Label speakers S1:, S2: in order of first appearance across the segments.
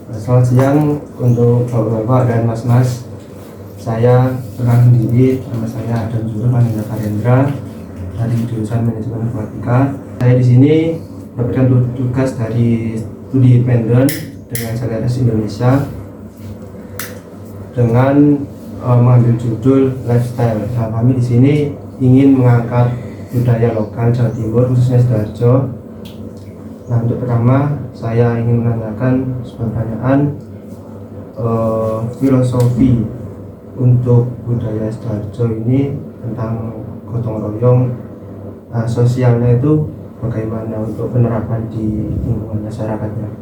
S1: Selamat siang untuk bapak-bapak dan mas-mas. Saya perkenalkan diri, nama saya Adam Zuro Panindra Karendra dari jurusan Manajemen Informatika. Saya di sini mendapatkan tugas dari studi independen dengan Sekretariat Indonesia dengan mengambil judul lifestyle. Nah, kami di sini ingin mengangkat budaya lokal Jawa Timur, khususnya Sidoarjo. Nah, untuk pertama saya ingin menanyakan sebuah pertanyaan filosofi untuk budaya Sidoarjo ini tentang gotong royong. Sosialnya itu bagaimana untuk penerapan di lingkungan masyarakatnya?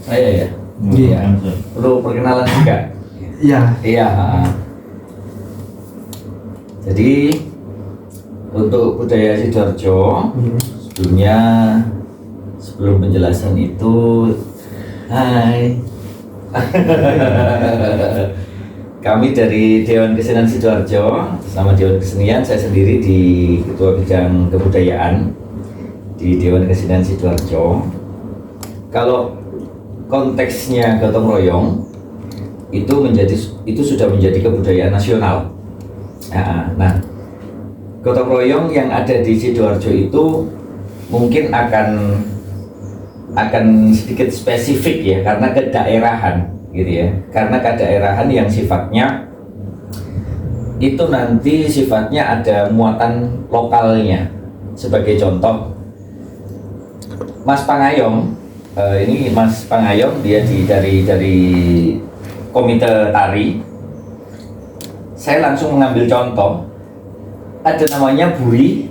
S2: Saya ya?
S1: Iya.
S2: Perlu perkenalan juga?
S1: Iya.
S2: Iya. Jadi untuk budaya Sidoarjo, sebelum penjelasan itu, hai. Kami dari Dewan Kesenian Sidoarjo. Sama Dewan Kesenian, saya sendiri di Ketua Bidang Kebudayaan di Dewan Kesenian Sidoarjo. Kalau konteksnya gotong royong itu sudah menjadi kebudayaan nasional. Nah, gotong royong yang ada di Sidoarjo itu mungkin akan sedikit spesifik ya, karena kedaerahan gitu ya, karena kedaerahan yang sifatnya itu nanti sifatnya ada muatan lokalnya. Sebagai contoh, Mas Pangayom, ini Mas Pangayom, dia dari komite tari. Saya langsung mengambil contoh, ada namanya Buri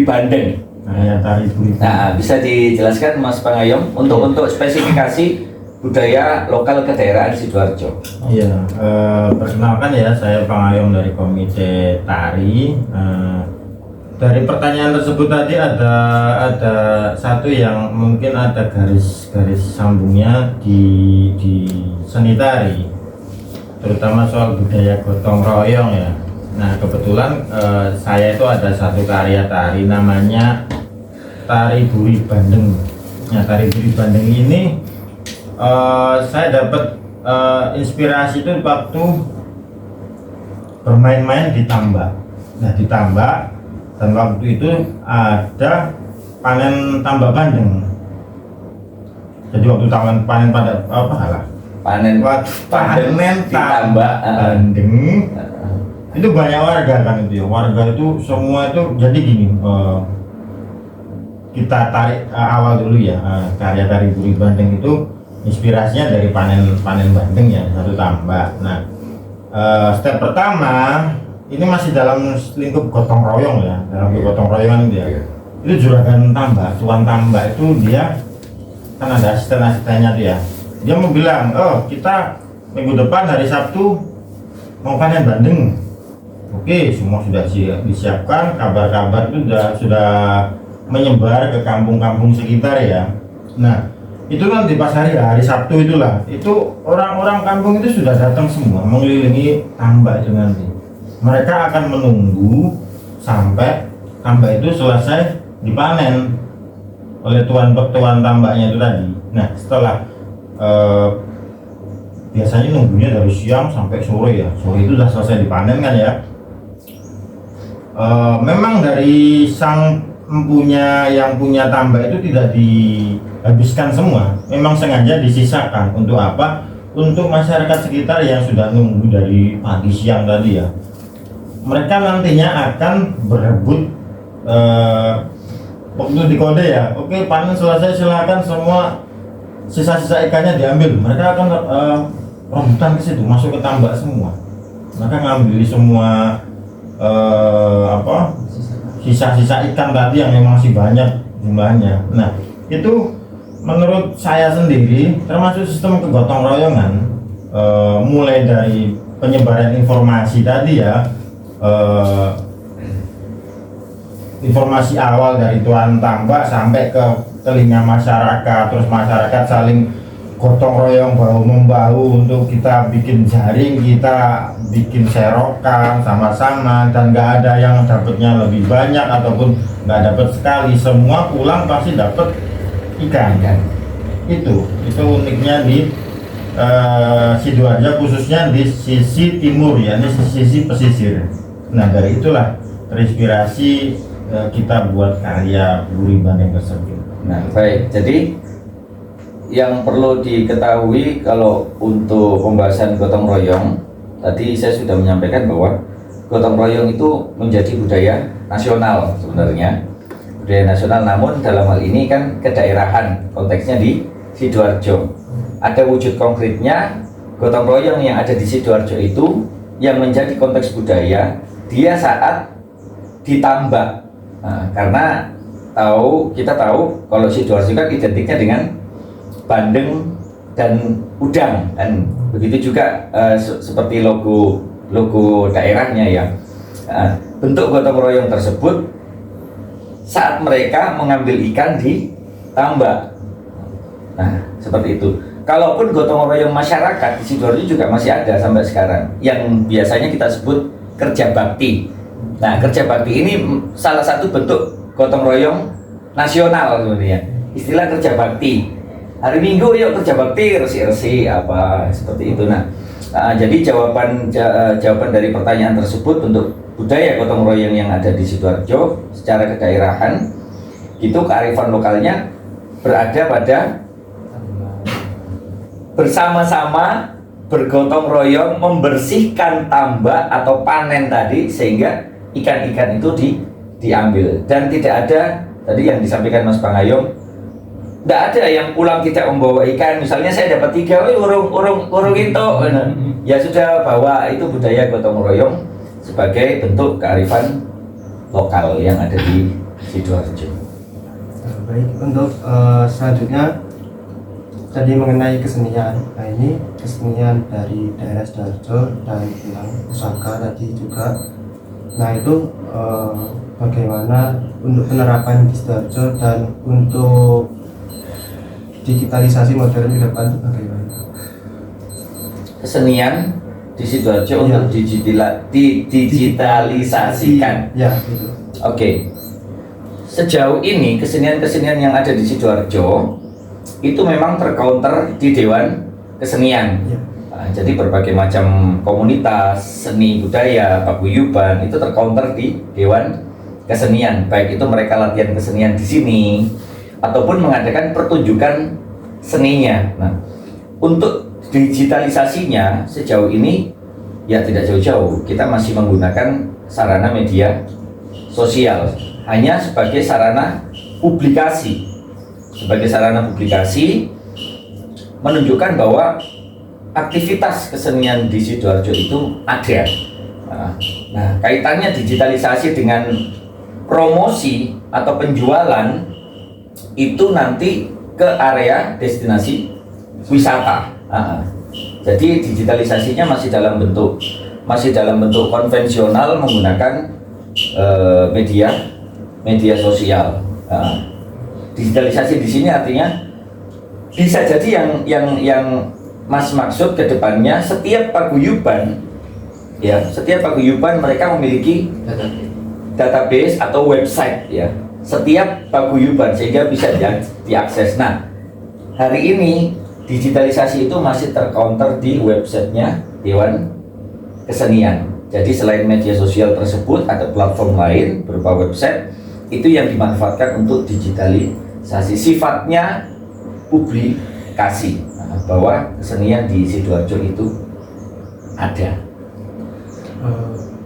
S2: Bandeng.
S3: Tari Buri.
S2: Nah, bisa dijelaskan Mas Pangayom untuk spesifikasi budaya lokal kedaerahan Sidoarjo?
S3: Iya, perkenalkan ya, saya Pangayom dari Komite Tari. Dari pertanyaan tersebut tadi ada satu yang mungkin ada garis sambungnya di seni tari, terutama soal budaya gotong royong ya. Nah, kebetulan saya itu ada satu karya tari namanya Tari Buri Bandeng. Nah, Tari Buri Bandeng ini saya dapat inspirasi itu waktu bermain-main di tambak. Nah, di tambak, dan waktu itu ada panen tambak bandeng. Jadi waktu panen pada panen tambak bandeng, itu banyak warga kan itu ya. Warga itu semua itu jadi gini, kita tarik awal dulu ya, karya Tari Buri Bandeng itu inspirasinya dari panen bandeng ya, satu tambak. Nah, step pertama ini masih dalam lingkup gotong royong ya, dalam gotong royongan itu ya. Itu juragan tambak, tuan tambak itu dia kan ada asisten-asistennya tuh ya. Dia mau bilang, oh kita minggu depan hari Sabtu mau panen bandeng. Oke, semua sudah disiapkan, kabar-kabar itu sudah menyebar ke kampung-kampung sekitar ya. Nah, itu kan di pas hari Sabtu itulah, itu orang-orang kampung itu sudah datang semua mengelilingi tambak itu nanti. Mereka akan menunggu sampai tambak itu selesai dipanen oleh tuan tambaknya itu tadi. Nah, setelah biasanya nunggunya dari siang sampai sore ya. Sore itu sudah selesai dipanen kan ya. Memang dari sang empunya yang punya tambak itu tidak dihabiskan semua. Memang sengaja disisakan untuk apa? Untuk masyarakat sekitar yang sudah nunggu dari pagi siang tadi ya. Mereka nantinya akan berebut waktu di kode ya. Oke, panen selesai, silakan semua sisa-sisa ikannya diambil. Mereka akan rebutan ke situ, masuk ke tambak semua. Mereka ngambil semua sisa-sisa ikan tadi yang memang masih banyak jumlahnya. Nah, itu menurut saya sendiri termasuk sistem kegotong royongan, mulai dari penyebaran informasi tadi ya, informasi awal dari tuan tambak sampai ke telinga masyarakat, terus masyarakat saling gotong royong bahu membahu untuk kita bikin jaring, kita bikin serokan sama-sama, dan nggak ada yang dapatnya lebih banyak ataupun nggak dapat sekali, semua pulang pasti dapat ikan. Itu uniknya di Sidoarjo, khususnya di sisi timur ya, di sisi pesisir. Nah dari itulah terinspirasi kita buat karya Buri Bandeng tersebut.
S2: Nah baik, jadi yang perlu diketahui kalau untuk pembahasan gotong royong, tadi saya sudah menyampaikan bahwa gotong royong itu menjadi budaya nasional sebenarnya, budaya nasional. Namun dalam hal ini kan kedaerahan, konteksnya di Sidoarjo. Ada wujud konkretnya gotong royong yang ada di Sidoarjo itu yang menjadi konteks budaya dia saat ditambah. Nah, karena kita tahu kalau Sidoarjo kan identiknya dengan bandeng dan udang, dan begitu juga seperti logo daerahnya ya. Bentuk gotong royong tersebut saat mereka mengambil ikan di tambak. Nah seperti itu. Kalaupun gotong royong masyarakat di Sidoarjo juga masih ada sampai sekarang, yang biasanya kita sebut kerja bakti. Nah kerja bakti ini salah satu bentuk gotong royong nasional sebenarnya. Istilah kerja bakti, hari Minggu yuk kerja bakti, resi-resi apa seperti itu. Nah jadi jawaban dari pertanyaan tersebut, untuk budaya gotong royong yang ada di Sidoarjo secara kedaerahan itu kearifan lokalnya berada pada bersama-sama bergotong royong membersihkan tambak atau panen tadi, sehingga ikan-ikan itu diambil. Dan tidak ada tadi yang disampaikan Mas Pangayom, tidak ada yang pulang tidak membawa ikan. Misalnya saya dapat 3, urung itu, ya sudah bawa. Itu budaya gotong royong sebagai bentuk kearifan lokal yang ada di Sidoarjo.
S1: Baik, untuk selanjutnya tadi mengenai kesenian. Nah ini kesenian dari daerah Sidoarjo dan tentang pusaka tadi juga. Nah itu bagaimana untuk penerapan di Sidoarjo dan untuk digitalisasi modern ke depan itu bagaimana?
S2: Kesenian di Sidoarjo untuk digitalisasikan.
S1: Ya itu.
S2: Oke. Sejauh ini kesenian-kesenian yang ada di Sidoarjo itu memang tercounter di Dewan Kesenian.
S1: Ya.
S2: Nah, jadi berbagai macam komunitas seni budaya paguyuban itu tercounter di Dewan Kesenian, baik itu mereka latihan kesenian di sini ataupun mengadakan pertunjukan seninya. Nah, untuk digitalisasinya sejauh ini ya tidak jauh-jauh, kita masih menggunakan sarana media sosial hanya sebagai sarana publikasi. Sebagai sarana publikasi menunjukkan bahwa aktivitas kesenian di Sidoarjo itu ada. Nah, kaitannya digitalisasi dengan promosi atau penjualan itu nanti ke area destinasi wisata. Jadi digitalisasinya masih dalam bentuk konvensional menggunakan media sosial. Digitalisasi di sini artinya bisa jadi yang Mas maksud ke depannya setiap paguyuban mereka memiliki database atau website ya. Setiap paguyuban sehingga bisa diakses. Nah, hari ini digitalisasi itu masih tercounter di websitenya Dewan Kesenian. Jadi selain media sosial tersebut ada platform lain berupa website itu yang dimanfaatkan untuk digitalisasi, sifatnya publikasi bahwa kesenian di Sidoarjo itu ada.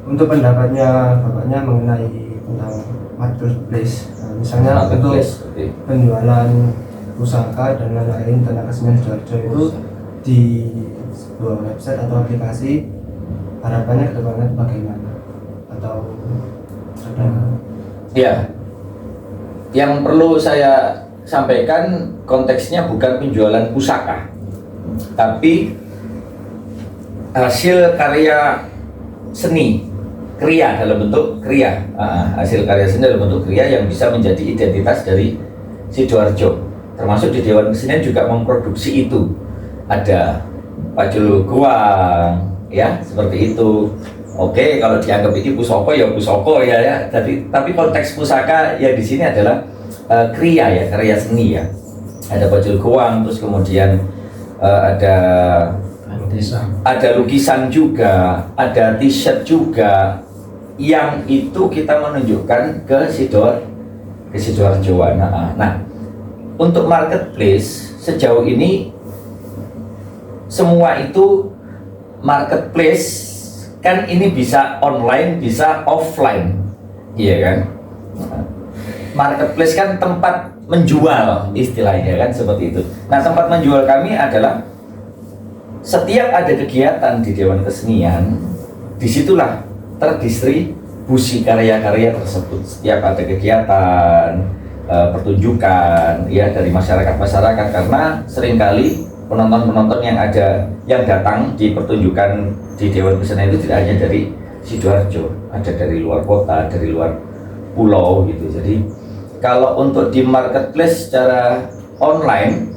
S1: Untuk pendapatnya Bapaknya mengenai tentang marketplace, misalnya untuk penjualan pusaka dan lain-lain tentang kesenian Sidoarjo itu di sebuah website atau aplikasi, harapannya ke depannya bagaimana? Atau ada?
S2: Ya, yang perlu saya sampaikan konteksnya bukan penjualan pusaka, tapi hasil karya seni, kriya dalam bentuk kriya, hasil karya seni dalam bentuk kriya yang bisa menjadi identitas dari Sidoarjo. Termasuk di Dewan Kesenian juga memproduksi itu. Ada pacul guang, ya seperti itu. Oke, kalau dianggap ini pusoko ya pusoko ya. Tapi konteks pusaka ya di sini adalah kriya ya, karya seni ya. ada baju goang, terus kemudian ada lukisan juga, ada t-shirt juga, yang itu kita menunjukkan ke Sidoarjoan. Nah, untuk marketplace sejauh ini semua itu marketplace kan ini bisa online, bisa offline, iya kan? Marketplace kan tempat menjual istilahnya kan seperti itu. Nah, tempat menjual kami adalah setiap ada kegiatan di Dewan Kesenian, disitulah terdistribusi karya-karya tersebut. Setiap ada kegiatan, pertunjukan ya dari masyarakat karena seringkali penonton yang datang di pertunjukan di Dewan Kesenian itu tidak hanya dari Sidoarjo, ada dari luar kota, dari luar pulau gitu. Jadi kalau untuk di marketplace secara online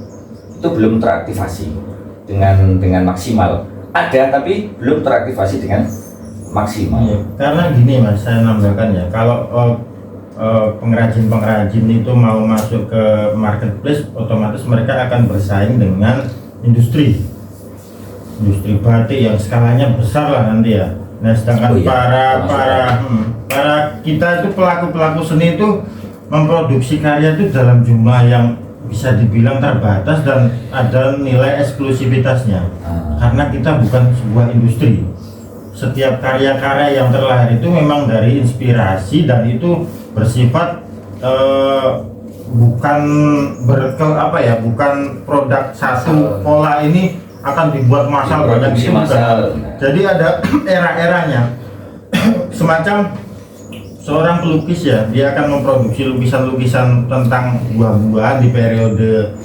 S2: itu belum teraktivasi dengan maksimal. Ada tapi belum teraktivasi dengan maksimal.
S3: Iya, karena gini Mas, saya nambahkan ya, kalau pengrajin-pengrajin itu mau masuk ke marketplace, otomatis mereka akan bersaing dengan industri batik yang skalanya besar lah nanti ya. Nah, sedangkan para kita itu pelaku seni itu memproduksi karya itu dalam jumlah yang bisa dibilang terbatas dan ada nilai eksklusivitasnya. Karena kita bukan sebuah industri. Setiap karya-karya yang terlahir itu memang dari inspirasi dan itu bersifat bukan bukan produk satu pola ini akan dibuat massal banyak itu. Jadi ada era-eranya. Semacam seorang pelukis ya, dia akan memproduksi lukisan-lukisan tentang buah-buahan di periode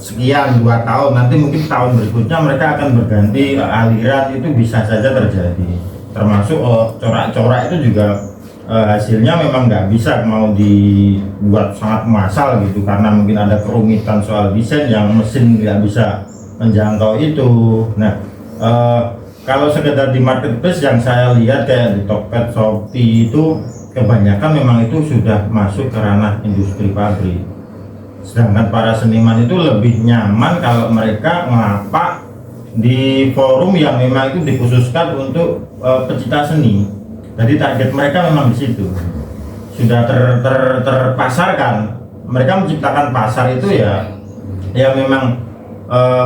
S3: sekian 2 tahun, nanti mungkin tahun berikutnya mereka akan berganti aliran, itu bisa saja terjadi. Termasuk corak-corak itu juga hasilnya memang nggak bisa mau dibuat sangat massal gitu, karena mungkin ada kerumitan soal desain yang mesin nggak bisa menjangkau itu. Nah, kalau sekedar di marketplace yang saya lihat kayak di Tokped, Shopee itu kebanyakan memang itu sudah masuk ke ranah industri pabrik. Sedangkan para seniman itu lebih nyaman kalau mereka ngapak di forum yang memang itu dikhususkan untuk pecinta seni. Jadi target mereka memang di situ. Sudah terpasarkan. Mereka menciptakan pasar itu ya memang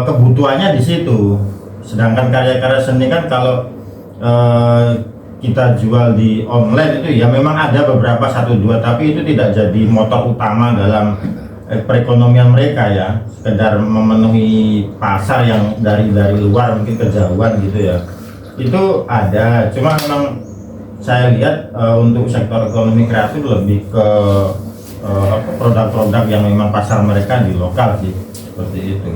S3: kebutuhannya di situ. Sedangkan karya-karya seni kan kalau kita jual di online itu ya memang ada beberapa 1-2, tapi itu tidak jadi motor utama dalam perekonomian mereka ya, sekedar memenuhi pasar yang dari luar mungkin kejauhan gitu ya. Itu ada, cuma memang saya lihat untuk sektor ekonomi kreatif lebih ke produk-produk yang memang pasar mereka di lokal sih, seperti itu.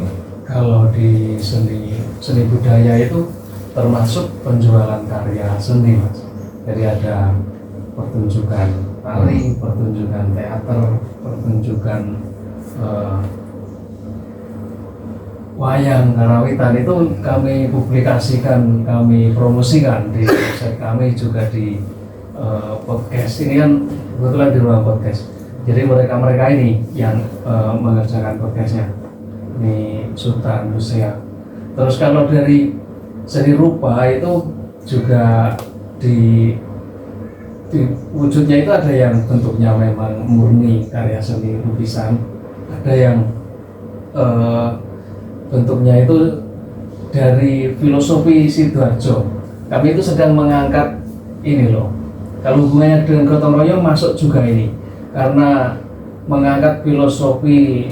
S1: Kalau di seni budaya itu termasuk penjualan karya seni Mas. Jadi ada pertunjukan tari, pertunjukan teater, pertunjukan wayang karawitan, itu kami publikasikan, kami promosikan di website kami, juga di podcast ini kan kebetulan di ruang podcast. Jadi mereka ini yang mengerjakan podcastnya, ini Sultan Musia. Terus kalau dari seni rupa itu juga di wujudnya itu ada yang bentuknya memang murni karya seni lukisan, ada yang bentuknya itu dari filosofi Sidoarjo. Kami itu sedang mengangkat ini loh, kalau hubungannya dengan gotong royong masuk juga ini, karena mengangkat filosofi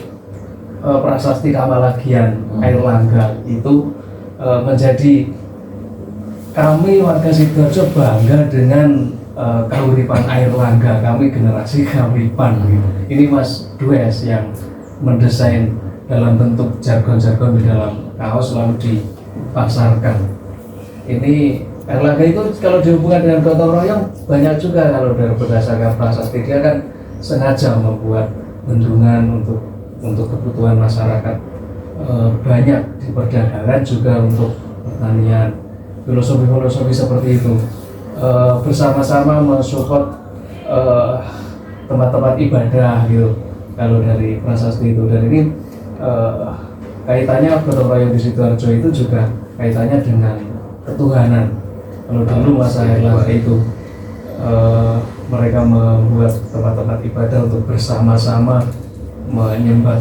S1: prasasti Kamalagian Airlangga itu menjadi kami warga Sidoarjo bangga dengan kauripan Airlangga, kami generasi kauripan gitu. Ini Mas Dues yang mendesain dalam bentuk jargon-jargon di dalam kaos lalu dipasarkan. Ini Airlangga itu kalau dihubungkan dengan gotong royong banyak juga. Kalau dari berdasarkan prasasti, dia kan sengaja membuat bendungan untuk kebutuhan masyarakat, banyak di perdagangan juga untuk pertanian, filosofi seperti itu, bersama-sama mensupport tempat-tempat ibadah gitu. Kalau dari prasasti itu, dan ini
S4: kaitannya gotong royong di Sidoarjo itu juga kaitannya dengan ketuhanan. Kalau dulu masa Erlangga itu mereka membuat tempat-tempat ibadah untuk bersama-sama menyembah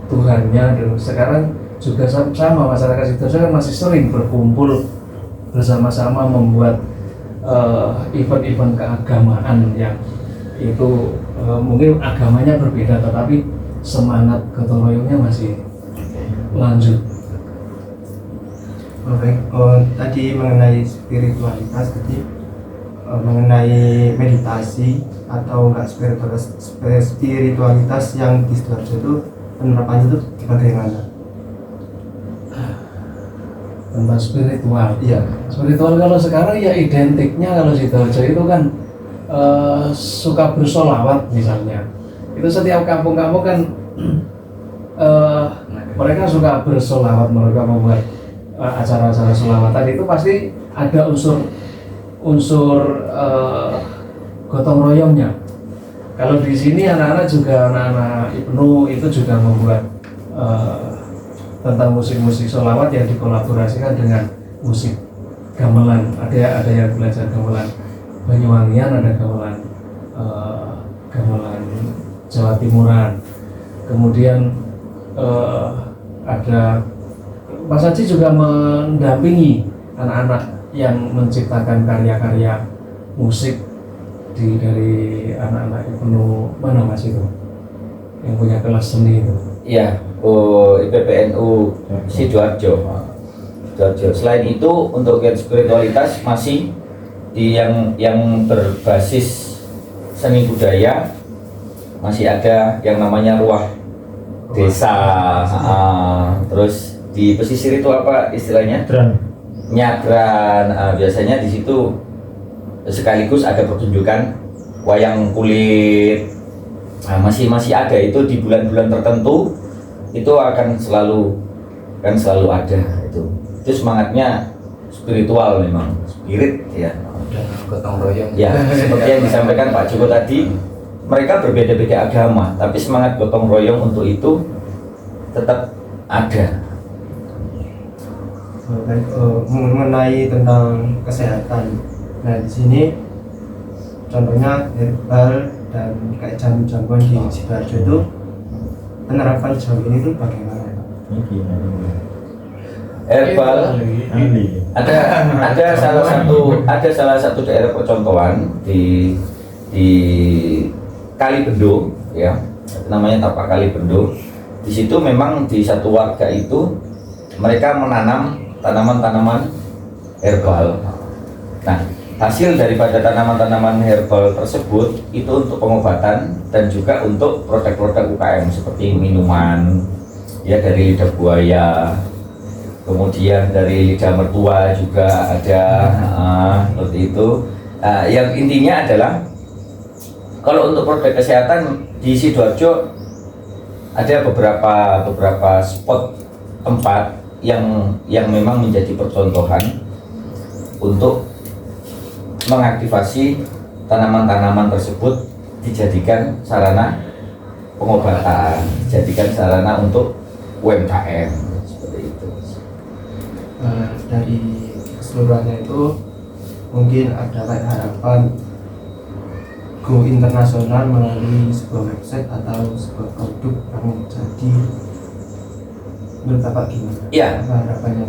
S4: Tuhannya, dan sekarang juga sama masyarakat Sidoarjo kan masih sering berkumpul bersama-sama membuat event-event keagamaan yang itu mungkin agamanya berbeda tetapi semangat gotong royongnya masih lanjut.
S1: Baik, tadi mengenai spiritualitas, jadi mengenai meditasi atau enggak spiritualitas yang di Sidoarjo itu penerapannya itu bagaimana?
S4: Tentang spiritual.
S1: Iya.
S4: Spiritual kalau sekarang ya identiknya kalau Sidoarjo itu kan suka bersolawat misalnya. Itu setiap kampung-kampung kan mereka suka bersolawat, mereka membuat acara-acara solawatan itu pasti ada unsur gotong royongnya. Kalau di sini anak-anak Ibnu itu juga membuat tentang musik-musik solawat yang dikolaborasikan dengan musik gamelan. Ada yang belajar gamelan Banyuwangian, ada gamelan Jawa Timuran. Kemudian ada Mas Haji juga mendampingi anak-anak yang menciptakan karya-karya musik dari anak-anak Ibnu mana Mas itu yang punya kelas seni itu?
S2: Iya, IPPNU Sidoarjo. Selain itu untuk kegiatan spiritualitas masih di yang berbasis seni budaya masih ada yang namanya ruah desa. Terus di pesisir itu apa istilahnya? Nyadran. Biasanya di situ sekaligus ada pertunjukan wayang kulit. Masih ada itu di bulan-bulan tertentu, itu akan selalu ada itu semangatnya spiritual, memang spirit ya.
S5: Gotong royong
S2: Ya, seperti yang disampaikan Pak Joko tadi, mereka berbeda-beda agama, tapi semangat gotong royong untuk itu tetap ada.
S1: Baik, mengenai tentang kesehatan. Nah, di sini contohnya herbal dan kayak jamu-jamuan di Sidoarjo itu penerapan sejauh ini itu bagaimana?
S2: Herbal ada salah satu daerah percontohan di Kalibendo ya, namanya Tapak Kalibendo. Di situ memang di satu warga itu mereka menanam tanaman-tanaman herbal. Nah, hasil daripada tanaman-tanaman herbal tersebut itu untuk pengobatan dan juga untuk produk-produk UKM seperti minuman ya, dari lidah buaya, kemudian dari lidah mertua juga ada, seperti itu. Yang intinya adalah kalau untuk produk kesehatan di Sidoarjo ada beberapa spot tempat yang memang menjadi percontohan untuk mengaktifasi tanaman-tanaman tersebut dijadikan sarana pengobatan, dijadikan sarana untuk UMKM seperti itu.
S1: Dari keseluruhannya itu mungkin ada kayak harapan go internasional melalui sebuah website atau sebuah produk yang menjadi, menurut Bapak gimana?
S2: Iya.
S1: Harapannya?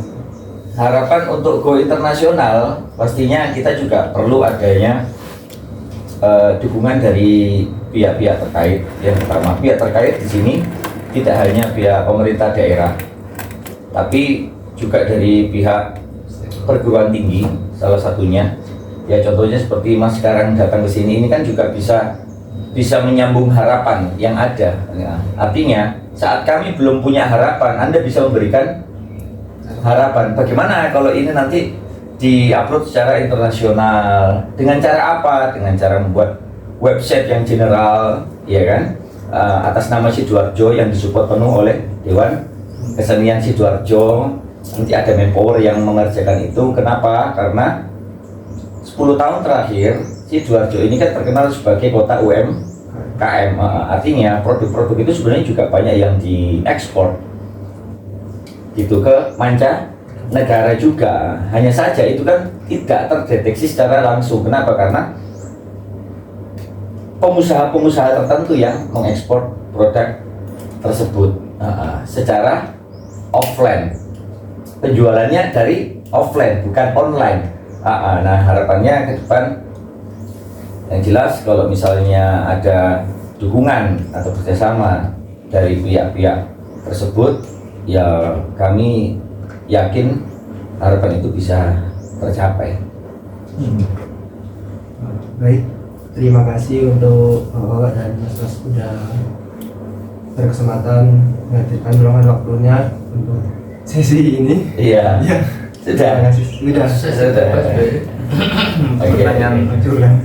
S2: Harapan untuk go internasional pastinya kita juga perlu adanya dukungan dari pihak-pihak terkait. Yang pertama, pihak terkait di sini tidak hanya pihak pemerintah daerah, tapi juga dari pihak perguruan tinggi salah satunya. Ya contohnya seperti Mas sekarang datang ke sini, ini kan juga bisa menyambung harapan yang ada. Ya, artinya saat kami belum punya harapan, Anda bisa memberikan harapan. Bagaimana kalau ini nanti diupload secara internasional? Dengan cara apa? Dengan cara membuat website yang general, ya kan? Atas nama Sidoarjo yang disupport penuh oleh Dewan Kesenian Sidoarjo. Nanti ada manpower yang mengerjakan itu. Kenapa? Karena 10 tahun terakhir Sidoarjo ini kan terkenal sebagai kota UMKM. UMKM. Artinya produk-produk itu sebenarnya juga banyak yang diekspor gitu ke mancanegara juga. Hanya saja itu kan tidak terdeteksi secara langsung. Kenapa? Karena pengusaha-pengusaha tertentu yang mengekspor produk tersebut secara offline, penjualannya dari offline bukan online. Nah harapannya ke depan yang jelas kalau misalnya ada dukungan atau kerjasama dari pihak-pihak tersebut, ya kami yakin harapan itu bisa tercapai.
S1: Baik, terima kasih untuk Bapak dan Mas sudah berkesempatan menghadirkan luangan waktunya untuk sesi ini.
S2: Iya.
S1: Ya,
S2: Sudah.
S1: terima kasih. Sudah.
S2: Sudah. Oke.
S1: Pertanyaan curang.